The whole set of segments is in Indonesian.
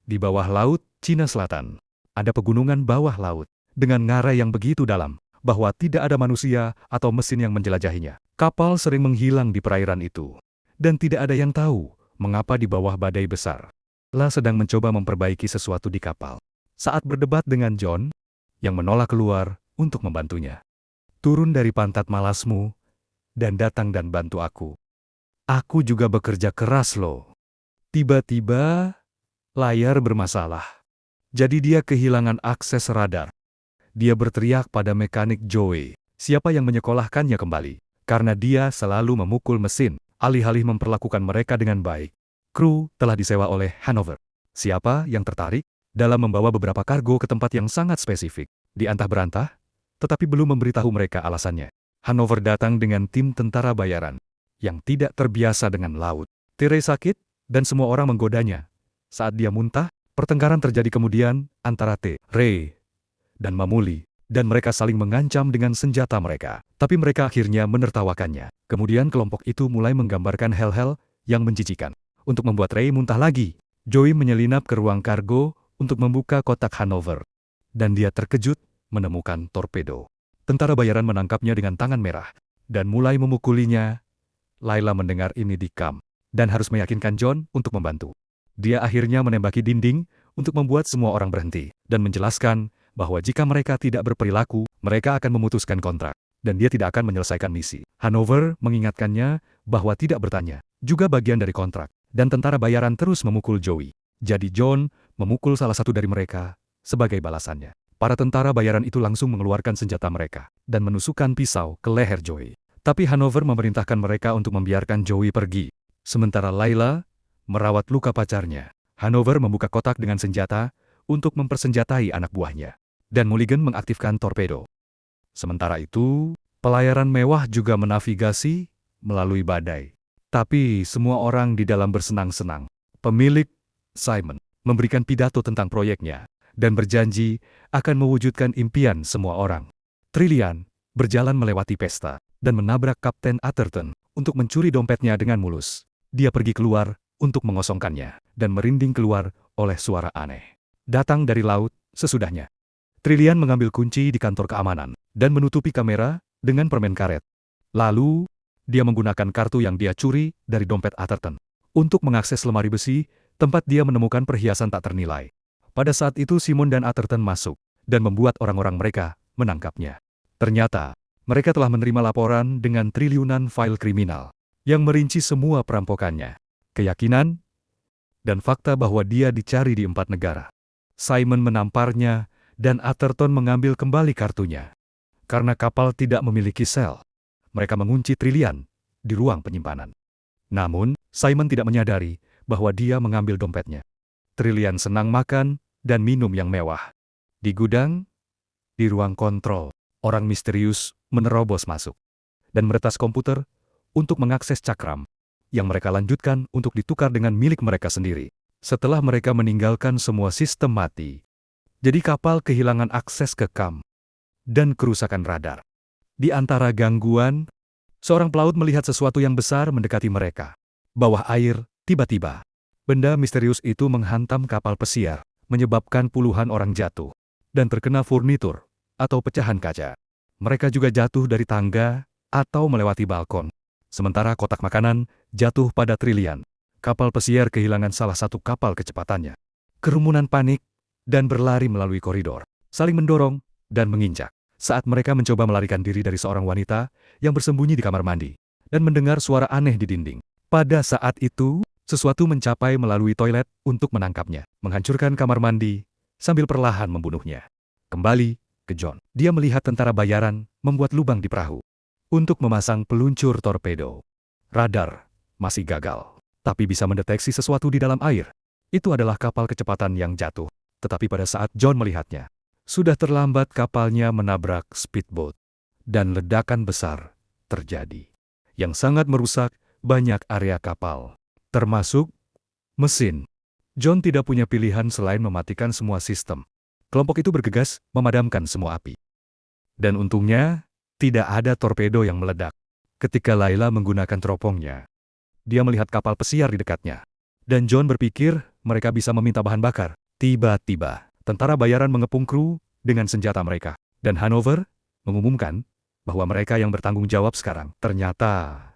Di bawah laut, Cina Selatan, ada pegunungan bawah laut, dengan ngarai yang begitu dalam, bahwa tidak ada manusia atau mesin yang menjelajahinya. Kapal sering menghilang di perairan itu, dan tidak ada yang tahu mengapa di bawah badai besar. La sedang mencoba memperbaiki sesuatu di kapal. Saat berdebat dengan John, yang menolak keluar untuk membantunya. Turun dari pantat malasmu, dan datang dan bantu aku. Aku juga bekerja keras loh. Tiba-tiba, layar bermasalah. Jadi dia kehilangan akses radar. Dia berteriak pada mekanik Joey, siapa yang menyekolahkannya kembali. Karena dia selalu memukul mesin, alih-alih memperlakukan mereka dengan baik. Kru telah disewa oleh Hanover. Siapa yang tertarik dalam membawa beberapa kargo ke tempat yang sangat spesifik, diantah-berantah, tetapi belum memberitahu mereka alasannya. Hanover datang dengan tim tentara bayaran, yang tidak terbiasa dengan laut. Ray sakit, dan semua orang menggodanya. Saat dia muntah, pertengkaran terjadi kemudian antara Ray dan Mamuli, dan mereka saling mengancam dengan senjata mereka. Tapi mereka akhirnya menertawakannya. Kemudian kelompok itu mulai menggambarkan hal-hal yang menjijikan. Untuk membuat Ray muntah lagi, Joey menyelinap ke ruang kargo untuk membuka kotak Hanover. Dan dia terkejut menemukan torpedo. Tentara bayaran menangkapnya dengan tangan merah, dan mulai memukulinya. Layla mendengar ini di kam, dan harus meyakinkan John untuk membantu. Dia akhirnya menembaki dinding untuk membuat semua orang berhenti, dan menjelaskan bahwa jika mereka tidak berperilaku, mereka akan memutuskan kontrak, dan dia tidak akan menyelesaikan misi. Hanover mengingatkannya bahwa tidak bertanya, juga bagian dari kontrak, dan tentara bayaran terus memukul Joey. Jadi John memukul salah satu dari mereka sebagai balasannya. Para tentara bayaran itu langsung mengeluarkan senjata mereka, dan menusukkan pisau ke leher Joey. Tapi Hanover memerintahkan mereka untuk membiarkan Joey pergi. Sementara Layla merawat luka pacarnya. Hanover membuka kotak dengan senjata untuk mempersenjatai anak buahnya. Dan Mulligan mengaktifkan torpedo. Sementara itu, pelayaran mewah juga menavigasi melalui badai. Tapi semua orang di dalam bersenang-senang. Pemilik, Simon, memberikan pidato tentang proyeknya, dan berjanji akan mewujudkan impian semua orang. Trillian berjalan melewati pesta, dan menabrak Kapten Atherton untuk mencuri dompetnya dengan mulus. Dia pergi keluar untuk mengosongkannya, dan merinding keluar oleh suara aneh. Datang dari laut, sesudahnya. Trillian mengambil kunci di kantor keamanan, dan menutupi kamera dengan permen karet. Lalu, dia menggunakan kartu yang dia curi dari dompet Atherton untuk mengakses lemari besi, tempat dia menemukan perhiasan tak ternilai. Pada saat itu Simon dan Atherton masuk, dan membuat orang-orang mereka menangkapnya. Ternyata, mereka telah menerima laporan dengan triliunan file kriminal, yang merinci semua perampokannya, keyakinan, dan fakta bahwa dia dicari di 4 negara. Simon menamparnya, dan Atherton mengambil kembali kartunya. Karena kapal tidak memiliki sel, mereka mengunci Trillian di ruang penyimpanan. Namun, Simon tidak menyadari bahwa dia mengambil dompetnya. Trillian senang makan dan minum yang mewah. Di gudang, di ruang kontrol, orang misterius menerobos masuk dan meretas komputer untuk mengakses cakram, yang mereka lanjutkan untuk ditukar dengan milik mereka sendiri. Setelah mereka meninggalkan semua sistem mati, jadi kapal kehilangan akses ke kam dan kerusakan radar. Di antara gangguan, seorang pelaut melihat sesuatu yang besar mendekati mereka. Bawah air, tiba-tiba, benda misterius itu menghantam kapal pesiar, menyebabkan puluhan orang jatuh, dan terkena furnitur, atau pecahan kaca. Mereka juga jatuh dari tangga, atau melewati balkon. Sementara kotak makanan jatuh pada Trillian. Kapal pesiar kehilangan salah satu kapal kecepatannya. Kerumunan panik, dan berlari melalui koridor, saling mendorong, dan menginjak. Saat mereka mencoba melarikan diri dari seorang wanita yang bersembunyi di kamar mandi, dan mendengar suara aneh di dinding. Pada saat itu, sesuatu mencapai melalui toilet untuk menangkapnya, menghancurkan kamar mandi, sambil perlahan membunuhnya. Kembali ke John. Dia melihat tentara bayaran membuat lubang di perahu untuk memasang peluncur torpedo. Radar masih gagal, tapi bisa mendeteksi sesuatu di dalam air. Itu adalah kapal kecepatan yang jatuh. Tetapi pada saat John melihatnya, sudah terlambat. Kapalnya menabrak speedboat, dan ledakan besar terjadi, yang sangat merusak banyak area kapal, termasuk mesin. John tidak punya pilihan selain mematikan semua sistem. Kelompok itu bergegas memadamkan semua api. Dan untungnya, tidak ada torpedo yang meledak. Ketika Layla menggunakan teropongnya, dia melihat kapal pesiar di dekatnya. Dan John berpikir mereka bisa meminta bahan bakar. Tiba-tiba, tentara bayaran mengepung kru dengan senjata mereka. Dan Hanover mengumumkan bahwa mereka yang bertanggung jawab sekarang. Ternyata,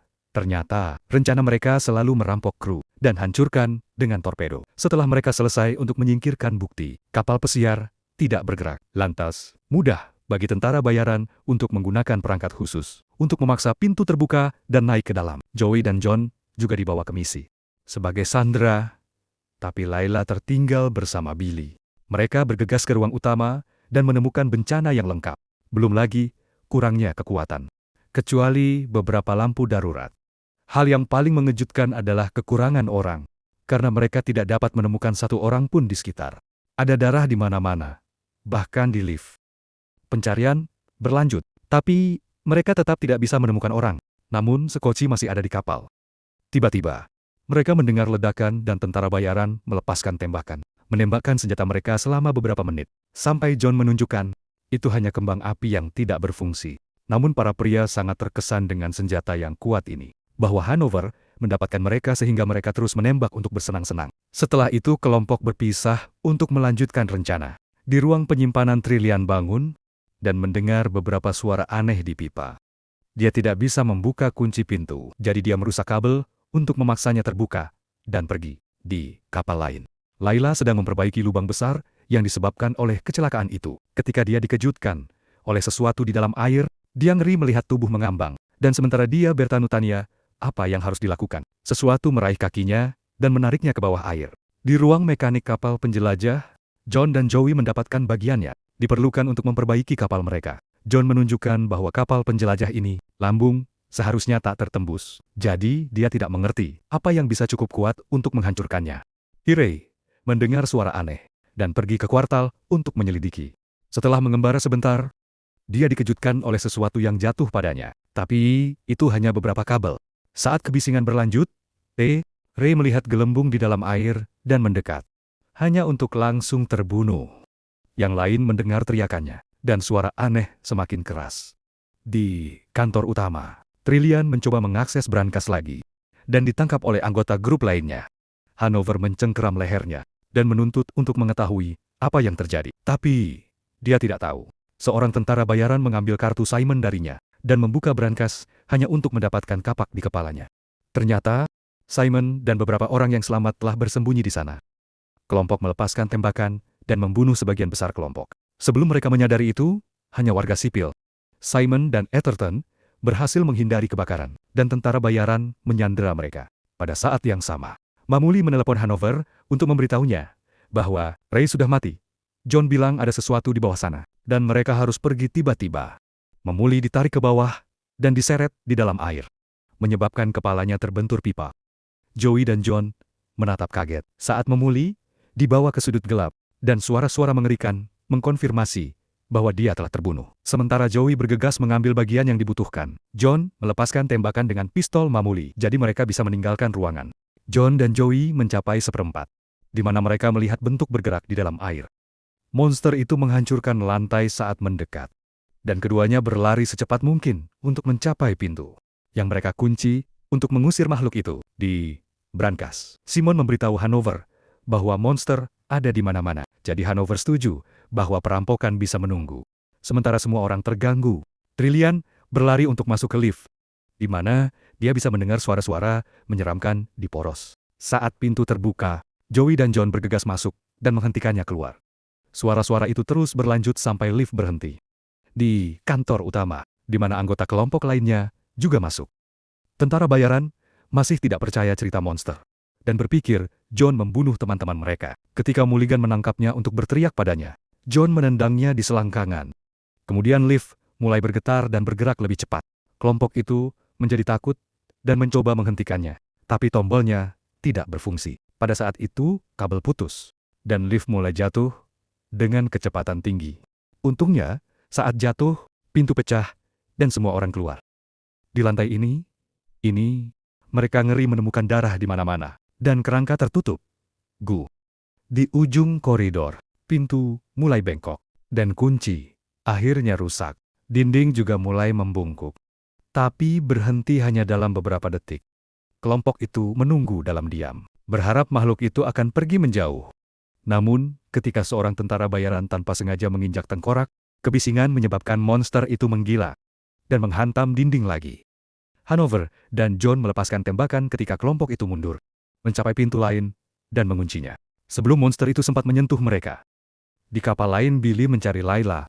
rencana mereka selalu merampok kru dan hancurkan dengan torpedo. Setelah mereka selesai untuk menyingkirkan bukti, kapal pesiar tidak bergerak. Lantas, mudah bagi tentara bayaran untuk menggunakan perangkat khusus untuk memaksa pintu terbuka dan naik ke dalam. Joey dan John juga dibawa ke misi sebagai sandera, tapi Layla tertinggal bersama Billy. Mereka bergegas ke ruang utama dan menemukan bencana yang lengkap. Belum lagi kurangnya kekuatan, kecuali beberapa lampu darurat. Hal yang paling mengejutkan adalah kekurangan orang, karena mereka tidak dapat menemukan satu orang pun di sekitar. Ada darah di mana-mana, bahkan di lift. Pencarian berlanjut, tapi mereka tetap tidak bisa menemukan orang. Namun Scotchy masih ada di kapal. Tiba-tiba, mereka mendengar ledakan dan tentara bayaran melepaskan tembakan, menembakkan senjata mereka selama beberapa menit, sampai John menunjukkan itu hanya kembang api yang tidak berfungsi. Namun para pria sangat terkesan dengan senjata yang kuat ini, bahwa Hanover mendapatkan mereka sehingga mereka terus menembak untuk bersenang-senang. Setelah itu kelompok berpisah untuk melanjutkan rencana. Di ruang penyimpanan Trillian bangun dan mendengar beberapa suara aneh di pipa. Dia tidak bisa membuka kunci pintu, jadi dia merusak kabel untuk memaksanya terbuka dan pergi. Di kapal lain, Layla sedang memperbaiki lubang besar yang disebabkan oleh kecelakaan itu. Ketika dia dikejutkan oleh sesuatu di dalam air, dia ngeri melihat tubuh mengambang. Dan sementara dia bertanya tanya apa yang harus dilakukan. Sesuatu meraih kakinya dan menariknya ke bawah air. Di ruang mekanik kapal penjelajah, John dan Joey mendapatkan bagiannya. Diperlukan untuk memperbaiki kapal mereka. John menunjukkan bahwa kapal penjelajah ini, lambung, seharusnya tak tertembus. Jadi, dia tidak mengerti apa yang bisa cukup kuat untuk menghancurkannya. Ray mendengar suara aneh dan pergi ke kuartal untuk menyelidiki. Setelah mengembara sebentar, dia dikejutkan oleh sesuatu yang jatuh padanya. Tapi, itu hanya beberapa kabel. Saat kebisingan berlanjut, Ray melihat gelembung di dalam air dan mendekat. Hanya untuk langsung terbunuh. Yang lain mendengar teriakannya, dan suara aneh semakin keras. Di kantor utama, Trillian mencoba mengakses brankas lagi, dan ditangkap oleh anggota grup lainnya. Hanover mencengkeram lehernya, dan menuntut untuk mengetahui apa yang terjadi. Tapi, dia tidak tahu. Seorang tentara bayaran mengambil kartu Simon darinya, dan membuka brankas hanya untuk mendapatkan kapak di kepalanya. Ternyata, Simon dan beberapa orang yang selamat telah bersembunyi di sana. Kelompok melepaskan tembakan dan membunuh sebagian besar kelompok. Sebelum mereka menyadari itu, hanya warga sipil. Simon dan Atherton berhasil menghindari kebakaran, dan tentara bayaran menyandera mereka. Pada saat yang sama, Mamuli menelepon Hanover untuk memberitahunya bahwa Ray sudah mati. John bilang ada sesuatu di bawah sana, dan mereka harus pergi tiba-tiba. Mamuli ditarik ke bawah dan diseret di dalam air, menyebabkan kepalanya terbentur pipa. Joey dan John menatap kaget saat Mamuli dibawa ke sudut gelap, dan suara-suara mengerikan mengkonfirmasi bahwa dia telah terbunuh. Sementara Joey bergegas mengambil bagian yang dibutuhkan, John melepaskan tembakan dengan pistol Mamuli, jadi mereka bisa meninggalkan ruangan. John dan Joey mencapai seperempat, di mana mereka melihat bentuk bergerak di dalam air. Monster itu menghancurkan lantai saat mendekat, dan keduanya berlari secepat mungkin untuk mencapai pintu yang mereka kunci untuk mengusir makhluk itu. Di brankas, Simon memberitahu Hanover bahwa monster ada di mana-mana. Jadi Hanover setuju bahwa perampokan bisa menunggu. Sementara semua orang terganggu, Trillian berlari untuk masuk ke lift, di mana dia bisa mendengar suara-suara menyeramkan di poros. Saat pintu terbuka, Joey dan John bergegas masuk dan menghentikannya keluar. Suara-suara itu terus berlanjut sampai lift berhenti. Di kantor utama, di mana anggota kelompok lainnya juga masuk. Tentara bayaran masih tidak percaya cerita monster, dan berpikir John membunuh teman-teman mereka. Ketika Mulligan menangkapnya untuk berteriak padanya, John menendangnya di selangkangan. Kemudian lift mulai bergetar dan bergerak lebih cepat. Kelompok itu menjadi takut dan mencoba menghentikannya, tapi tombolnya tidak berfungsi. Pada saat itu, kabel putus, dan lift mulai jatuh dengan kecepatan tinggi. Untungnya, saat jatuh, pintu pecah, dan semua orang keluar. Di lantai ini, mereka ngeri menemukan darah di mana-mana, dan kerangka tertutup. Di ujung koridor, pintu mulai bengkok, dan kunci akhirnya rusak. Dinding juga mulai membungkuk, tapi berhenti hanya dalam beberapa detik. Kelompok itu menunggu dalam diam. berharap makhluk itu akan pergi menjauh. Namun, ketika seorang tentara bayaran tanpa sengaja menginjak tengkorak, kebisingan menyebabkan monster itu menggila dan menghantam dinding lagi. Hanover dan John melepaskan tembakan ketika kelompok itu mundur, mencapai pintu lain, dan menguncinya. Sebelum monster itu sempat menyentuh mereka. Di kapal lain Billy mencari Layla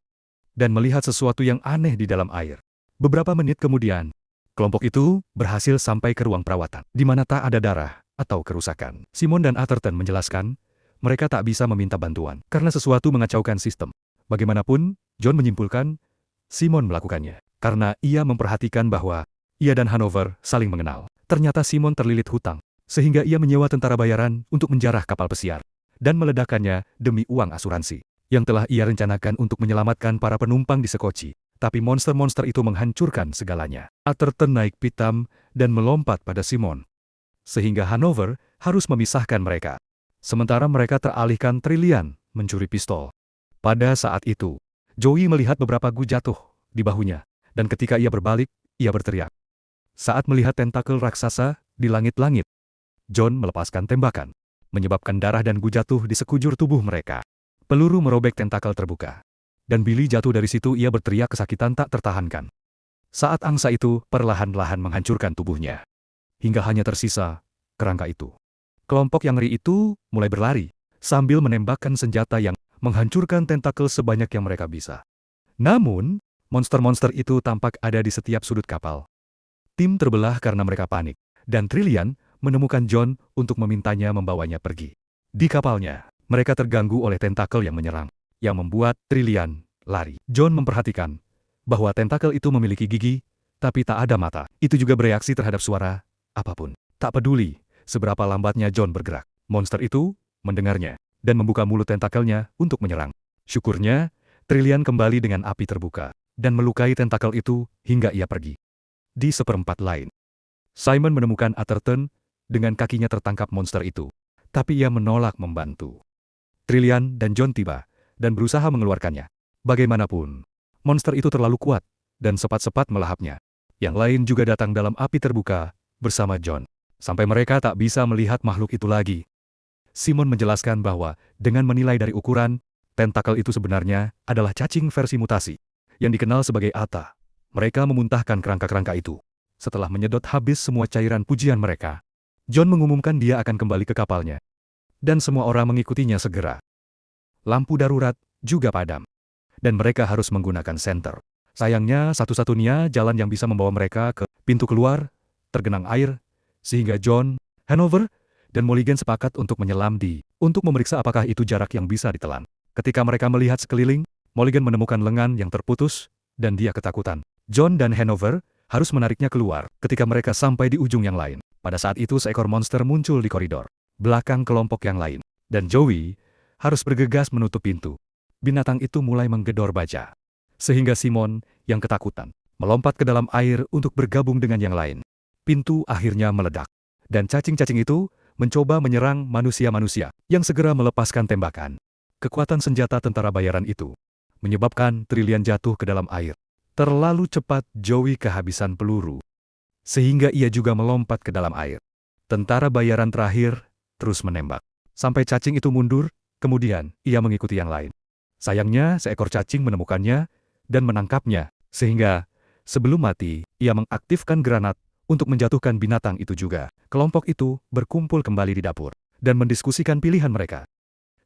dan melihat sesuatu yang aneh di dalam air. Beberapa menit kemudian, kelompok itu berhasil sampai ke ruang perawatan, di mana tak ada darah atau kerusakan. Simon dan Atherton menjelaskan, mereka tak bisa meminta bantuan karena sesuatu mengacaukan sistem. Bagaimanapun, John menyimpulkan, Simon melakukannya karena ia memperhatikan bahwa ia dan Hanover saling mengenal. Ternyata Simon terlilit hutang, sehingga ia menyewa tentara bayaran untuk menjarah kapal pesiar dan meledakkannya demi uang asuransi yang telah ia rencanakan untuk menyelamatkan para penumpang di Sekoci. Tapi monster-monster itu menghancurkan segalanya. Atherton naik pitam dan melompat pada Simon, sehingga Hanover harus memisahkan mereka. Sementara mereka teralihkan Trillian mencuri pistol. Pada saat itu, Joey melihat beberapa gu jatuh di bahunya, dan ketika ia berbalik, ia berteriak. Saat melihat tentakel raksasa di langit-langit, John melepaskan tembakan, menyebabkan darah dan gu jatuh di sekujur tubuh mereka. Peluru merobek tentakel terbuka, dan Billy jatuh dari situ. Ia berteriak kesakitan tak tertahankan. Saat angsa itu perlahan-lahan menghancurkan tubuhnya, hingga hanya tersisa kerangka itu. Kelompok yang ngeri itu mulai berlari, sambil menembakkan senjata yang menghancurkan tentakel sebanyak yang mereka bisa. Namun, monster-monster itu tampak ada di setiap sudut kapal. Tim terbelah karena mereka panik, dan Trillian menemukan John untuk memintanya membawanya pergi. Di kapalnya, mereka terganggu oleh tentakel yang menyerang, yang membuat Trillian lari. John memperhatikan bahwa tentakel itu memiliki gigi, tapi tak ada mata. Itu juga bereaksi terhadap suara apapun. Tak peduli seberapa lambatnya John bergerak, monster itu mendengarnya dan membuka mulut tentakelnya untuk menyerang. Syukurnya, Trillian kembali dengan api terbuka dan melukai tentakel itu hingga ia pergi. Di seperempat lain, Simon menemukan Atherton dengan kakinya tertangkap monster itu, tapi ia menolak membantu. Trillian dan John tiba dan berusaha mengeluarkannya. Bagaimanapun, monster itu terlalu kuat dan cepat-cepat melahapnya. Yang lain juga datang dalam api terbuka bersama John, sampai mereka tak bisa melihat makhluk itu lagi. Simon menjelaskan bahwa dengan menilai dari ukuran, tentakel itu sebenarnya adalah cacing versi mutasi, yang dikenal sebagai Ata. Mereka memuntahkan kerangka-kerangka itu. Setelah menyedot habis semua cairan pujian mereka, John mengumumkan dia akan kembali ke kapalnya. Dan semua orang mengikutinya segera. Lampu darurat juga padam, dan mereka harus menggunakan senter. Sayangnya, satu-satunya jalan yang bisa membawa mereka ke pintu keluar tergenang air, sehingga John, Hanover, dan Mulligan sepakat untuk menyelam untuk memeriksa apakah itu jarak yang bisa ditelan. Ketika mereka melihat sekeliling, Mulligan menemukan lengan yang terputus, dan dia ketakutan. John dan Hanover harus menariknya keluar. Ketika mereka sampai di ujung yang lain, pada saat itu seekor monster muncul di koridor belakang kelompok yang lain, dan Joey harus bergegas menutup pintu. Binatang itu mulai menggedor baja, sehingga Simon, yang ketakutan, melompat ke dalam air untuk bergabung dengan yang lain. Pintu akhirnya meledak, dan cacing-cacing itu mencoba menyerang manusia-manusia yang segera melepaskan tembakan. Kekuatan senjata tentara bayaran itu menyebabkan Trillian jatuh ke dalam air. Terlalu cepat Joey kehabisan peluru, sehingga ia juga melompat ke dalam air. Tentara bayaran terakhir terus menembak, sampai cacing itu mundur, kemudian ia mengikuti yang lain. Sayangnya, seekor cacing menemukannya dan menangkapnya, sehingga sebelum mati, ia mengaktifkan granat untuk menjatuhkan binatang itu juga. Kelompok itu berkumpul kembali di dapur dan mendiskusikan pilihan mereka.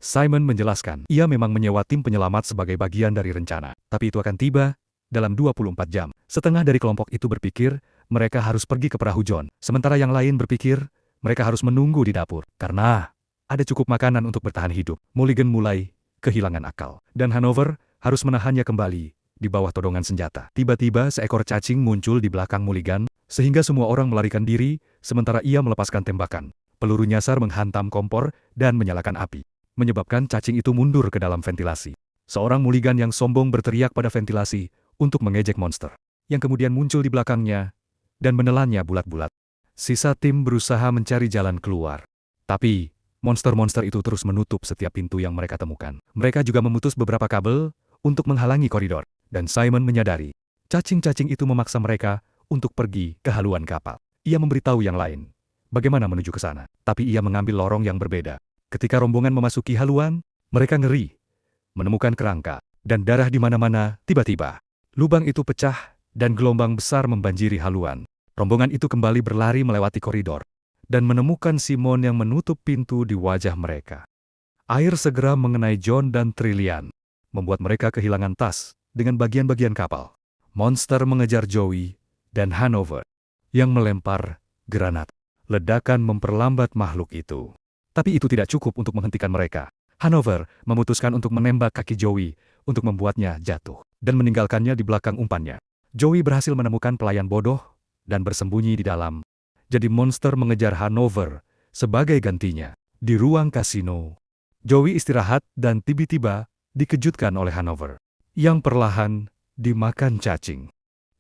Simon menjelaskan, ia memang menyewa tim penyelamat sebagai bagian dari rencana, tapi itu akan tiba dalam 24 jam. Setengah dari kelompok itu berpikir mereka harus pergi ke perahu John, sementara yang lain berpikir mereka harus menunggu di dapur, karena ada cukup makanan untuk bertahan hidup. Mulligan mulai kehilangan akal, dan Hanover harus menahannya kembali di bawah todongan senjata. Tiba-tiba seekor cacing muncul di belakang Mulligan, sehingga semua orang melarikan diri, sementara ia melepaskan tembakan. Peluru nyasar menghantam kompor dan menyalakan api, menyebabkan cacing itu mundur ke dalam ventilasi. Seorang Mulligan yang sombong berteriak pada ventilasi untuk mengejek monster, yang kemudian muncul di belakangnya dan menelannya bulat-bulat. Sisa tim berusaha mencari jalan keluar, tapi monster-monster itu terus menutup setiap pintu yang mereka temukan. Mereka juga memutus beberapa kabel untuk menghalangi koridor, dan Simon menyadari cacing-cacing itu memaksa mereka untuk pergi ke haluan kapal. Ia memberitahu yang lain bagaimana menuju ke sana. Tapi ia mengambil lorong yang berbeda. Ketika rombongan memasuki haluan, mereka ngeri, menemukan kerangka, dan darah di mana-mana. Tiba-tiba, lubang itu pecah, dan gelombang besar membanjiri haluan. Rombongan itu kembali berlari melewati koridor, dan menemukan Simon yang menutup pintu di wajah mereka. Air segera mengenai John dan Trillian, membuat mereka kehilangan tas dengan bagian-bagian kapal. Monster mengejar Joey dan Hanover, yang melempar granat. Ledakan memperlambat makhluk itu. Tapi itu tidak cukup untuk menghentikan mereka. Hanover memutuskan untuk menembak kaki Joey untuk membuatnya jatuh dan meninggalkannya di belakang umpannya. Joey berhasil menemukan pelayan bodoh dan bersembunyi di dalam. Jadi monster mengejar Hanover sebagai gantinya. Di ruang kasino, Joey istirahat dan tiba-tiba dikejutkan oleh Hanover, yang perlahan dimakan cacing.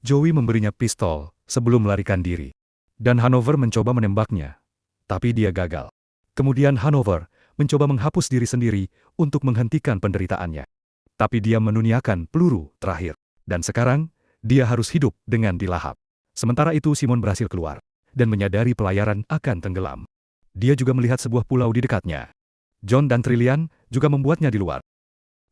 Joey memberinya pistol sebelum melarikan diri, dan Hanover mencoba menembaknya, tapi dia gagal. Kemudian Hanover mencoba menghapus diri sendiri untuk menghentikan penderitaannya. Tapi dia menuniakan peluru terakhir, dan sekarang dia harus hidup dengan dilahap. Sementara itu Simon berhasil keluar, dan menyadari pelayaran akan tenggelam. Dia juga melihat sebuah pulau di dekatnya. John dan Trillian juga membuatnya di luar.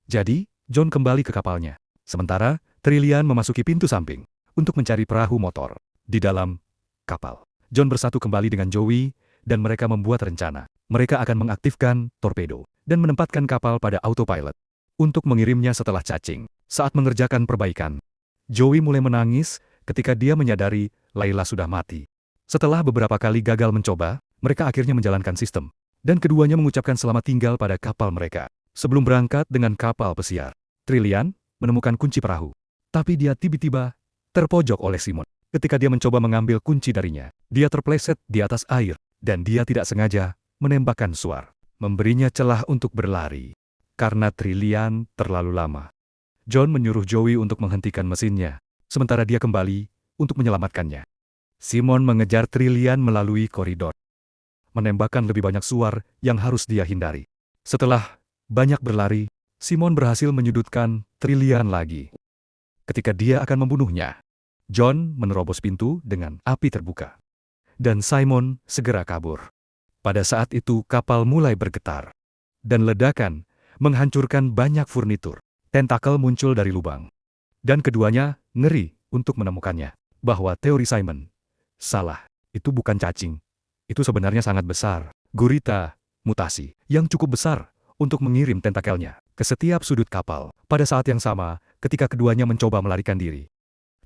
Jadi, John kembali ke kapalnya. Sementara, Trillian memasuki pintu samping untuk mencari perahu motor. Di dalam kapal, John bersatu kembali dengan Joey, dan mereka membuat rencana. Mereka akan mengaktifkan torpedo dan menempatkan kapal pada autopilot untuk mengirimnya setelah cacing. Saat mengerjakan perbaikan, Joey mulai menangis ketika dia menyadari Layla sudah mati. Setelah beberapa kali gagal mencoba, mereka akhirnya menjalankan sistem, dan keduanya mengucapkan selamat tinggal pada kapal mereka. Sebelum berangkat dengan kapal pesiar, Trillian menemukan kunci perahu. Tapi dia tiba-tiba terpojok oleh Simon. Ketika dia mencoba mengambil kunci darinya, dia terpleset di atas air, dan dia tidak sengaja menembakkan Suar, memberinya celah untuk berlari. Karena Trillian terlalu lama, John menyuruh Joey untuk menghentikan mesinnya, sementara dia kembali untuk menyelamatkannya. Simon mengejar Trillian melalui koridor, menembakkan lebih banyak Suar yang harus dia hindari. Setelah banyak berlari, Simon berhasil menyudutkan Trillian lagi. Ketika dia akan membunuhnya, John menerobos pintu dengan api terbuka, dan Simon segera kabur. Pada saat itu kapal mulai bergetar, dan ledakan menghancurkan banyak furnitur. Tentakel muncul dari lubang, dan keduanya ngeri untuk menemukannya. Bahwa teori Simon salah, itu bukan cacing. Itu sebenarnya sangat besar. Gurita mutasi yang cukup besar untuk mengirim tentakelnya ke setiap sudut kapal. Pada saat yang sama, ketika keduanya mencoba melarikan diri,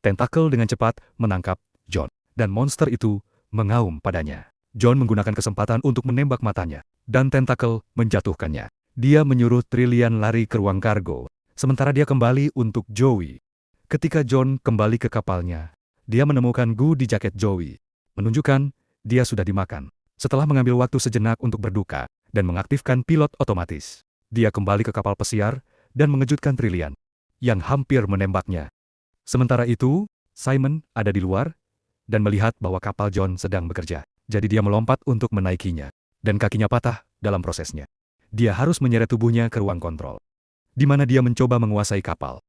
tentakel dengan cepat menangkap John, dan monster itu mengaum padanya. John menggunakan kesempatan untuk menembak matanya, dan tentakel menjatuhkannya. Dia menyuruh Trillian lari ke ruang kargo, sementara dia kembali untuk Joey. Ketika John kembali ke kapalnya, dia menemukan goo di jaket Joey, menunjukkan dia sudah dimakan. Setelah mengambil waktu sejenak untuk berduka dan mengaktifkan pilot otomatis, dia kembali ke kapal pesiar dan mengejutkan Trillian, yang hampir menembaknya. Sementara itu, Simon ada di luar dan melihat bahwa kapal John sedang bekerja. Jadi dia melompat untuk menaikinya, dan kakinya patah dalam prosesnya. Dia harus menyeret tubuhnya ke ruang kontrol, di mana dia mencoba menguasai kapal.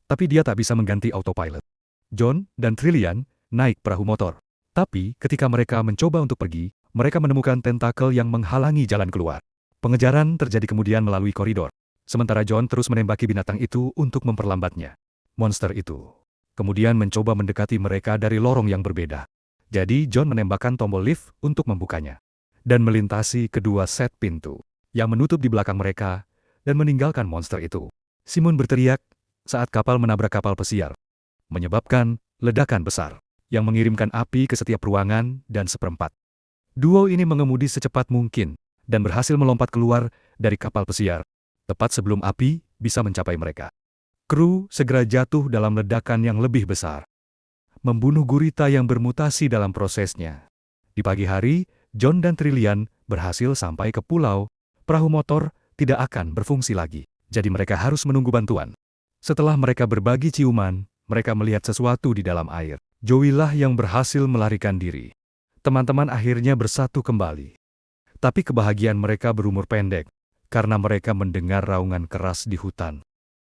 Tapi dia tak bisa mengganti autopilot. John dan Trillian naik perahu motor. Tapi ketika mereka mencoba untuk pergi, mereka menemukan tentakel yang menghalangi jalan keluar. Pengejaran terjadi kemudian melalui koridor. Sementara John terus menembaki binatang itu untuk memperlambatnya. Monster itu kemudian mencoba mendekati mereka dari lorong yang berbeda. Jadi John menembakkan tombol lift untuk membukanya, dan melintasi kedua set pintu yang menutup di belakang mereka, dan meninggalkan monster itu. Simon berteriak saat kapal menabrak kapal pesiar, menyebabkan ledakan besar yang mengirimkan api ke setiap ruangan dan seperempat. Duo ini mengemudi secepat mungkin dan berhasil melompat keluar dari kapal pesiar, tepat sebelum api bisa mencapai mereka. Kru segera jatuh dalam ledakan yang lebih besar, membunuh gurita yang bermutasi dalam prosesnya. Di pagi hari, John dan Trillian berhasil sampai ke pulau. Perahu motor tidak akan berfungsi lagi, jadi mereka harus menunggu bantuan. Setelah mereka berbagi ciuman, mereka melihat sesuatu di dalam air. Joey lah yang berhasil melarikan diri. Teman-teman akhirnya bersatu kembali. Tapi kebahagiaan mereka berumur pendek, karena mereka mendengar raungan keras di hutan.